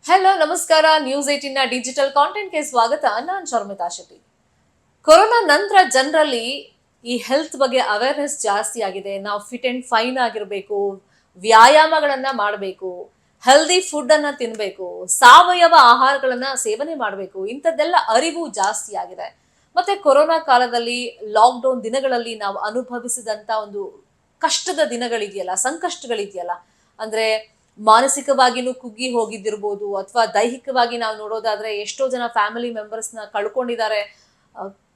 Hello ನಮಸ್ಕಾರ. News 18 digital ಕಾಂಟೆಂಟ್ಗೆ ಸ್ವಾಗತ. ನಾನು ಶರ್ಮಿತಾ ಶೆಟ್ಟಿ. ಕೊರೋನಾ ನಂತರ ಜನರಲ್ಲಿ ಈ ಹೆಲ್ತ್ ಬಗ್ಗೆ ಅವೇರ್ನೆಸ್ ಜಾಸ್ತಿ ಆಗಿದೆ. ನಾವು ಫಿಟ್ ಅಂಡ್ ಫೈನ್ ಆಗಿರಬೇಕು, ವ್ಯಾಯಾಮಗಳನ್ನ ಮಾಡಬೇಕು, ಹೆಲ್ದಿ ಫುಡ್ ಅನ್ನ ತಿನ್ಬೇಕು, ಸಾವಯವ ಆಹಾರಗಳನ್ನ ಸೇವನೆ ಮಾಡಬೇಕು, ಇಂಥದ್ದೆಲ್ಲ ಅರಿವು ಜಾಸ್ತಿ ಆಗಿದೆ. ಮತ್ತೆ ಕೊರೋನಾ ಕಾಲದಲ್ಲಿ ಲಾಕ್ಡೌನ್ ದಿನಗಳಲ್ಲಿ ನಾವು ಅನುಭವಿಸಿದಂತ ಒಂದು ಕಷ್ಟದ ದಿನಗಳಿದೆಯಲ್ಲ, ಸಂಕಷ್ಟಗಳಿದೆಯಲ್ಲ, ಅಂದ್ರೆ ಮಾನಸಿಕವಾಗಿನೂ ಕುಗ್ಗಿ ಹೋಗಿದ್ದಿರ್ಬೋದು, ಅಥವಾ ದೈಹಿಕವಾಗಿ ನಾವು ನೋಡೋದಾದ್ರೆ ಎಷ್ಟೋ ಜನ ಫ್ಯಾಮಿಲಿ ಮೆಂಬರ್ಸ್ನ ಕಳ್ಕೊಂಡಿದ್ದಾರೆ.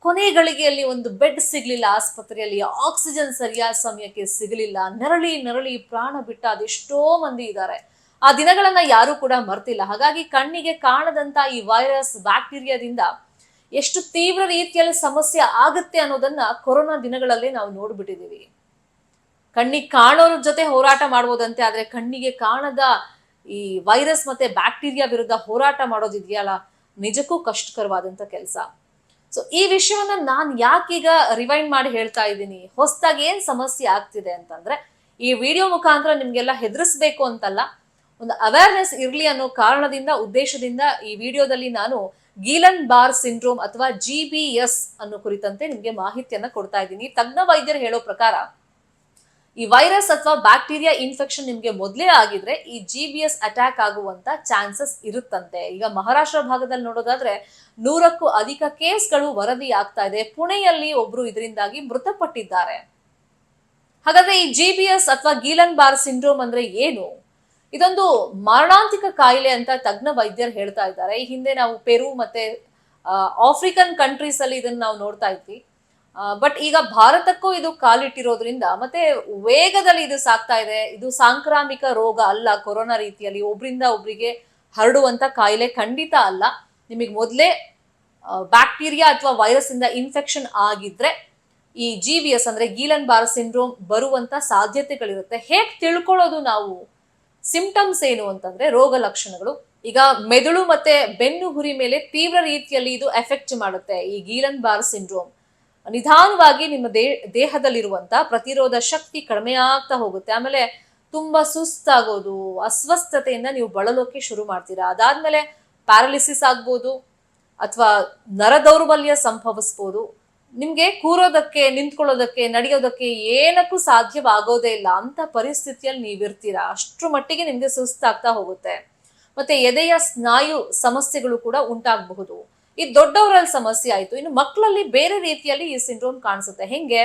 ಕೊನೆ ಗಳಿಗೆಯಲ್ಲಿ ಒಂದು ಬೆಡ್ ಸಿಗ್ಲಿಲ್ಲ, ಆಸ್ಪತ್ರೆಯಲ್ಲಿ ಆಕ್ಸಿಜನ್ ಸರಿಯಾದ ಸಮಯಕ್ಕೆ ಸಿಗಲಿಲ್ಲ, ನರಳಿ ನರಳಿ ಪ್ರಾಣ ಬಿಟ್ಟ ಅದೆಷ್ಟೋ ಮಂದಿ ಇದ್ದಾರೆ. ಆ ದಿನಗಳನ್ನ ಯಾರು ಕೂಡ ಮರ್ತಿಲ್ಲ. ಹಾಗಾಗಿ ಕಣ್ಣಿಗೆ ಕಾಣದಂತ ಈ ವೈರಸ್ ಬ್ಯಾಕ್ಟೀರಿಯಾದಿಂದ ಎಷ್ಟು ತೀವ್ರ ರೀತಿಯಲ್ಲಿ ಸಮಸ್ಯೆ ಆಗುತ್ತೆ ಅನ್ನೋದನ್ನ ಕೊರೋನಾ ದಿನಗಳಲ್ಲಿ ನಾವು ನೋಡ್ಬಿಟ್ಟಿದೀವಿ. ಕಣ್ಣಿಗೆ ಕಾಣೋರ ಜೊತೆ ಹೋರಾಟ ಮಾಡ್ಬೋದಂತೆ, ಆದ್ರೆ ಕಣ್ಣಿಗೆ ಕಾಣದ ಈ ವೈರಸ್ ಮತ್ತೆ ಬ್ಯಾಕ್ಟೀರಿಯಾ ವಿರುದ್ಧ ಹೋರಾಟ ಮಾಡೋದಿದೆಯಲ್ಲ, ನಿಜಕ್ಕೂ ಕಷ್ಟಕರವಾದಂತ ಕೆಲಸ. ಸೊ ಈ ವಿಷಯವನ್ನ ನಾನು ಯಾಕೀಗ ರಿವೈಂಡ್ ಮಾಡಿ ಹೇಳ್ತಾ ಇದ್ದೀನಿ, ಹೊಸದಾಗಿ ಏನ್ ಸಮಸ್ಯೆ ಆಗ್ತಿದೆ ಅಂತಂದ್ರೆ, ಈ ವಿಡಿಯೋ ಮುಖಾಂತರ ನಿಮ್ಗೆಲ್ಲ ಹೆದರಿಸ್ಬೇಕು ಅಂತಲ್ಲ, ಒಂದು ಅವೇರ್ನೆಸ್ ಇರ್ಲಿ ಅನ್ನೋ ಕಾರಣದಿಂದ, ಉದ್ದೇಶದಿಂದ ಈ ವಿಡಿಯೋದಲ್ಲಿ ನಾನು ಗೀಲನ್ ಬಾರ್ ಸಿಂಡ್ರೋಮ್ ಅಥವಾ GBS ಅನ್ನೋ ಕುರಿತಂತೆ ನಿಮ್ಗೆ ಮಾಹಿತಿಯನ್ನ ಕೊಡ್ತಾ ಇದ್ದೀನಿ. ತಜ್ಞ ವೈದ್ಯರು ಹೇಳೋ ಪ್ರಕಾರ ಈ ವೈರಸ್ ಅಥವಾ ಬ್ಯಾಕ್ಟೀರಿಯಾ ಇನ್ಫೆಕ್ಷನ್ ನಿಮ್ಗೆ ಮೊದಲೇ ಆಗಿದ್ರೆ ಈ GBS ಅಟ್ಯಾಕ್ ಆಗುವಂತ ಚಾನ್ಸಸ್ ಇರುತ್ತಂತೆ. ಈಗ ಮಹಾರಾಷ್ಟ್ರ ಭಾಗದಲ್ಲಿ ನೋಡೋದಾದ್ರೆ 100ಕ್ಕೂ ಅಧಿಕ ಕೇಸ್ಗಳು ವರದಿ ಆಗ್ತಾ ಇದೆ. ಪುಣೆಯಲ್ಲಿ ಒಬ್ರು ಇದರಿಂದಾಗಿ ಮೃತಪಟ್ಟಿದ್ದಾರೆ. ಹಾಗಾದ್ರೆ ಈ GBS ಅಥವಾ ಗೀಲನ್ ಬಾರ್ ಸಿಂಡ್ರೋಮ್ ಅಂದ್ರೆ ಏನು? ಇದೊಂದು ಮಾರಣಾಂತಿಕ ಕಾಯಿಲೆ ಅಂತ ತಜ್ಞ ವೈದ್ಯರು ಹೇಳ್ತಾ ಇದ್ದಾರೆ. ಈ ಹಿಂದೆ ನಾವು ಪೆರು ಮತ್ತೆ ಆಫ್ರಿಕನ್ ಕಂಟ್ರೀಸ್ ಅಲ್ಲಿ ಇದನ್ನ ನಾವು ನೋಡ್ತಾ ಇದ್ವಿ. ಬಟ್ ಈಗ ಭಾರತಕ್ಕೂ ಇದು ಕಾಲಿಟ್ಟಿರೋದ್ರಿಂದ ಮತ್ತೆ ವೇಗದಲ್ಲಿ ಇದು ಸಾಕ್ತಾ ಇದೆ. ಇದು ಸಾಂಕ್ರಾಮಿಕ ರೋಗ ಅಲ್ಲ, ಕೊರೋನಾ ರೀತಿಯಲ್ಲಿ ಒಬ್ರಿಂದ ಒಬ್ರಿಗೆ ಹರಡುವಂತ ಕಾಯಿಲೆ ಖಂಡಿತ ಅಲ್ಲ. ನಿಮಗೆ ಮೊದಲೇ ಬ್ಯಾಕ್ಟೀರಿಯಾ ಅಥವಾ ವೈರಸ್ ಇಂದ ಇನ್ಫೆಕ್ಷನ್ ಆಗಿದ್ರೆ ಈ GBS ಅಂದ್ರೆ ಗೀಲನ್ ಬಾರ್ ಸಿಂಡ್ರೋಮ್ ಬರುವಂತ ಸಾಧ್ಯತೆಗಳಿರುತ್ತೆ. ಹೇಗ್ ತಿಳ್ಕೊಳ್ಳೋದು ನಾವು? ಸಿಂಪ್ಟಮ್ಸ್ ಏನು ಅಂತಂದ್ರೆ, ರೋಗ ಲಕ್ಷಣಗಳು. ಈಗ ಮೆದುಳು ಮತ್ತೆ ಬೆನ್ನು ಹುರಿ ಮೇಲೆ ತೀವ್ರ ರೀತಿಯಲ್ಲಿ ಇದು ಎಫೆಕ್ಟ್ ಮಾಡುತ್ತೆ. ಈ ಗೀಲನ್ ಬಾರ್ ಸಿಂಡ್ರೋಮ್ ನಿಧಾನವಾಗಿ ನಿಮ್ಮ ದೇಹದಲ್ಲಿರುವಂತ ಪ್ರತಿರೋಧ ಶಕ್ತಿ ಕಡಿಮೆ ಆಗ್ತಾ ಹೋಗುತ್ತೆ. ಆಮೇಲೆ ತುಂಬಾ ಸುಸ್ತಾಗೋದು, ಅಸ್ವಸ್ಥತೆಯಿಂದ ನೀವು ಬಳಲೋಕೆ ಶುರು ಮಾಡ್ತೀರಾ. ಅದಾದ್ಮೇಲೆ ಪ್ಯಾರಾಲಿಸಿಸ್ ಆಗ್ಬೋದು, ಅಥವಾ ನರ ದೌರ್ಬಲ್ಯ ಸಂಭವಿಸ್ಬೋದು. ನಿಮ್ಗೆ ಕೂರೋದಕ್ಕೆ, ನಿಂತ್ಕೊಳ್ಳೋದಕ್ಕೆ, ನಡೆಯೋದಕ್ಕೆ ಏನಕ್ಕೂ ಸಾಧ್ಯವಾಗೋದೇ ಇಲ್ಲ ಅಂತ ಪರಿಸ್ಥಿತಿಯಲ್ಲಿ ನೀವಿರ್ತೀರಾ. ಅಷ್ಟ್ರ ಮಟ್ಟಿಗೆ ನಿಮ್ಗೆ ಸುಸ್ತಾಗ್ತಾ ಹೋಗುತ್ತೆ. ಮತ್ತೆ ಎದೆಯ ಸ್ನಾಯು ಸಮಸ್ಯೆಗಳು ಕೂಡ ಉಂಟಾಗಬಹುದು. ಈ ದೊಡ್ಡವರಲ್ಲಿ ಸಮಸ್ಯೆ ಆಯ್ತು. ಇನ್ನು ಮಕ್ಕಳಲ್ಲಿ ಬೇರೆ ರೀತಿಯಲ್ಲಿ ಈ ಸಿಂಡ್ರೋಮ್ ಕಾಣಿಸುತ್ತೆ. ಹೆಂಗೆ?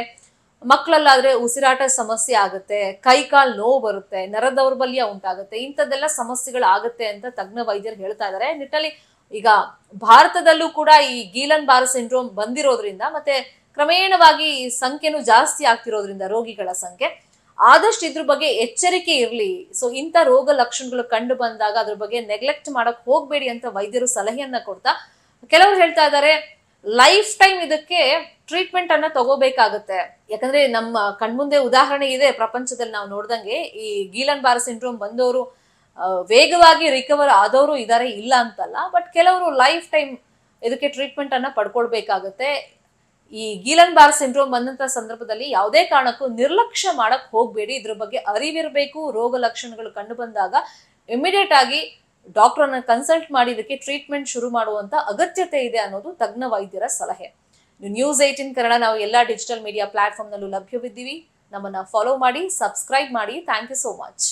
ಮಕ್ಕಳಲ್ಲಾದ್ರೆ ಉಸಿರಾಟ ಸಮಸ್ಯೆ ಆಗುತ್ತೆ, ಕೈ ಕಾಲು ನೋವು ಬರುತ್ತೆ, ನರ ದೌರ್ಬಲ್ಯ ಉಂಟಾಗುತ್ತೆ. ಇಂಥದ್ದೆಲ್ಲ ಸಮಸ್ಯೆಗಳು ಆಗುತ್ತೆ ಅಂತ ತಜ್ಞ ವೈದ್ಯರು ಹೇಳ್ತಾ ಇದ್ದಾರೆ. ನಿಟ್ಟಲ್ಲಿ ಈಗ ಭಾರತದಲ್ಲೂ ಕೂಡ ಈ ಗೀಲನ್ ಬಾರ್ ಸಿಂಡ್ರೋಮ್ ಬಂದಿರೋದ್ರಿಂದ, ಮತ್ತೆ ಕ್ರಮೇಣವಾಗಿ ಈ ಸಂಖ್ಯೆನೂ ಜಾಸ್ತಿ ಆಗ್ತಿರೋದ್ರಿಂದ, ರೋಗಿಗಳ ಸಂಖ್ಯೆ, ಆದಷ್ಟು ಇದ್ರ ಬಗ್ಗೆ ಎಚ್ಚರಿಕೆ ಇರಲಿ. ಸೊ ಇಂಥ ರೋಗ ಲಕ್ಷಣಗಳು ಕಂಡು ಬಂದಾಗ ಅದ್ರ ಬಗ್ಗೆ ನೆಗ್ಲೆಕ್ಟ್ ಮಾಡಕ್ ಹೋಗ್ಬೇಡಿ ಅಂತ ವೈದ್ಯರು ಸಲಹೆಯನ್ನ ಕೊಡ್ತಾ, ಕೆಲವರು ಹೇಳ್ತಾ ಇದ್ದಾರೆ ಲೈಫ್ ಟೈಮ್ ಇದಕ್ಕೆ ಟ್ರೀಟ್ಮೆಂಟ್ ಅನ್ನ ತಗೋಬೇಕಾಗುತ್ತೆ. ಯಾಕಂದ್ರೆ ನಮ್ಮ ಕಣ್ಮುಂದೆ ಉದಾಹರಣೆ ಇದೆ ಪ್ರಪಂಚದಲ್ಲಿ ನಾವು ನೋಡ್ದಂಗೆ. ಈ ಗೀಲನ್ ಬಾರ್ ಸಿಂಡ್ರೋಮ್ ಬಂದವರು ವೇಗವಾಗಿ ರಿಕವರ್ ಆದವರು ಇದಾರೆ, ಇಲ್ಲ ಅಂತಲ್ಲ. ಬಟ್ ಕೆಲವರು ಲೈಫ್ ಟೈಮ್ ಇದಕ್ಕೆ ಟ್ರೀಟ್ಮೆಂಟ್ ಅನ್ನ ಪಡ್ಕೊಳ್ಬೇಕಾಗತ್ತೆ. ಈ ಗೀಲನ್ ಬಾರ್ ಸಿಂಡ್ರೋಮ್ ಬಂದಂತ ಸಂದರ್ಭದಲ್ಲಿ ಯಾವುದೇ ಕಾರಣಕ್ಕೂ ನಿರ್ಲಕ್ಷ್ಯ ಮಾಡಕ್ ಹೋಗ್ಬೇಡಿ. ಇದ್ರ ಬಗ್ಗೆ ಅರಿವಿರಬೇಕು. ರೋಗ ಲಕ್ಷಣಗಳು ಕಂಡು ಬಂದಾಗ ಇಮಿಡಿಯೇಟ್ ಆಗಿ ಡಾಕ್ಟರ್ ಅನ್ನ ಕನ್ಸಲ್ಟ್ ಮಾಡಿ ಇದಕ್ಕೆ ಟ್ರೀಟ್ಮೆಂಟ್ ಶುರು ಮಾಡುವಂತ ಅಗತ್ಯತೆ ಇದೆ ಅನ್ನೋದು ತಜ್ಞ ವೈದ್ಯರ ಸಲಹೆ. News 18 ಕನ್ನಡ ನಾವು ಎಲ್ಲಾ ಡಿಜಿಟಲ್ ಮೀಡಿಯಾ ಪ್ಲಾಟ್ಫಾರ್ಮ್ ನಲ್ಲೂ ಲಭ್ಯವಿದ್ದೀವಿ. ನಮ್ಮನ್ನ ಫಾಲೋ ಮಾಡಿ, ಸಬ್ಸ್ಕ್ರೈಬ್ ಮಾಡಿ. Thank you so much.